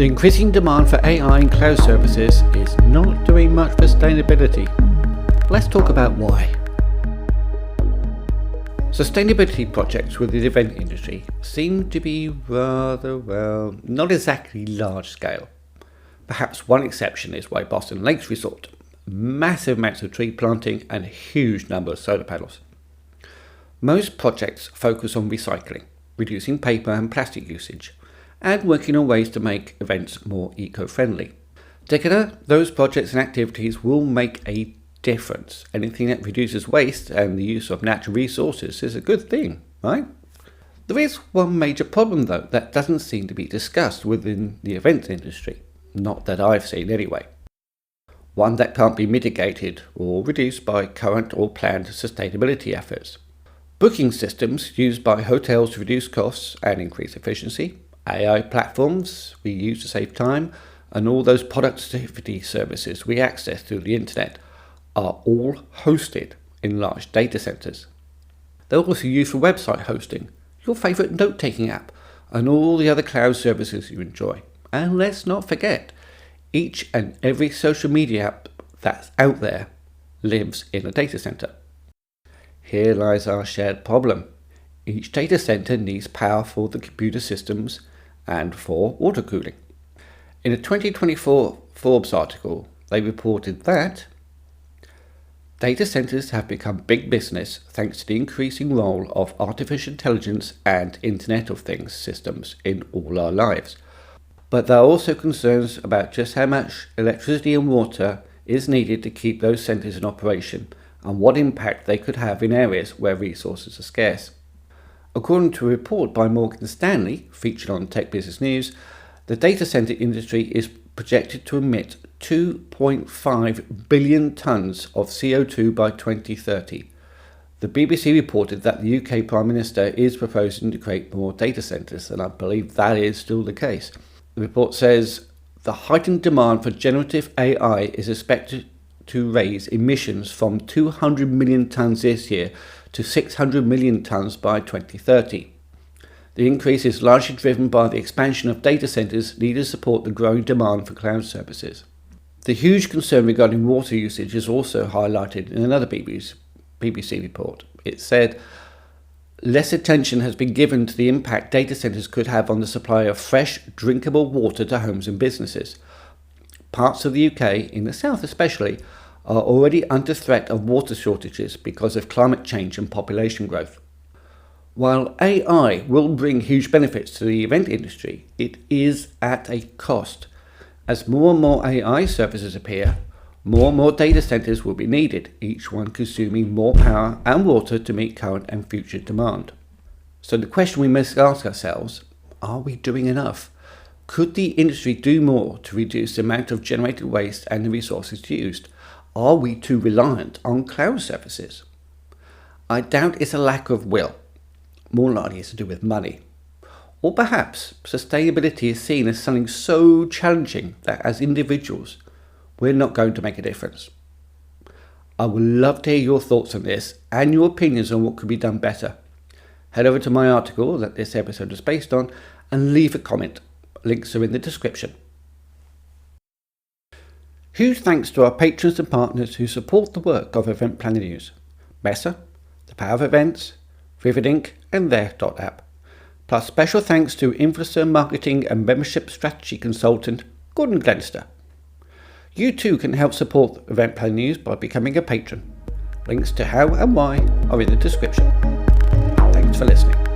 The increasing demand for AI and cloud services is not doing much for sustainability. Let's talk about why. Sustainability projects within the event industry seem to be rather, not exactly large scale. Perhaps one exception is White Boston Lakes Resort. Massive amounts of tree planting and a huge number of solar panels. Most projects focus on recycling, reducing paper and plastic usage, and working on ways to make events more eco-friendly. Together, those projects and activities will make a difference. Anything that reduces waste and the use of natural resources is a good thing, right? There is one major problem though that doesn't seem to be discussed within the events industry, not that I've seen anyway. One that can't be mitigated or reduced by current or planned sustainability efforts. Booking systems used by hotels to reduce costs and increase efficiency, AI platforms we use to save time, and all those productivity services we access through the internet are all hosted in large data centers. They're also used for website hosting, your favorite note-taking app, and all the other cloud services you enjoy. And let's not forget, each and every social media app that's out there lives in a data center. Here lies our shared problem. Each data center needs power for the computer systems and for water cooling. In a 2024 Forbes article, they reported that data centers have become big business thanks to the increasing role of artificial intelligence and Internet of Things systems in all our lives. But there are also concerns about just how much electricity and water is needed to keep those centers in operation and what impact they could have in areas where resources are scarce. According to a report by Morgan Stanley, featured on Tech Business News, the data center industry is projected to emit 2.5 billion tonnes of CO2 by 2030. The BBC reported that the UK Prime Minister is proposing to create more data centres, and I believe that is still the case. The report says the heightened demand for generative AI is expected to raise emissions from 200 million tonnes this year to 600 million tonnes by 2030. The increase is largely driven by the expansion of data centres needed to support the growing demand for cloud services. The huge concern regarding water usage is also highlighted in another BBC report. It said, less attention has been given to the impact data centres could have on the supply of fresh, drinkable water to homes and businesses. Parts of the UK, in the south especially, are already under threat of water shortages because of climate change and population growth. While AI will bring huge benefits to the event industry, it is at a cost. As more and more AI services appear, more and more data centers will be needed, each one consuming more power and water to meet current and future demand. So the question we must ask ourselves, are we doing enough? Could the industry do more to reduce the amount of generated waste and the resources used? Are we too reliant on cloud services? I doubt it's a lack of will. More likely it's to do with money. Or perhaps sustainability is seen as something so challenging that as individuals, we're not going to make a difference. I would love to hear your thoughts on this and your opinions on what could be done better. Head over to my article that this episode is based on and leave a comment. Links are in the description. Huge thanks to our patrons and partners who support the work of Event Planner News. Mesa, The Power of Events, Vivid Inc. and There.app. Plus special thanks to influencer marketing and membership strategy consultant Gordon Glenister. You too can help support Event Planner News by becoming a patron. Links to how and why are in the description. Thanks for listening.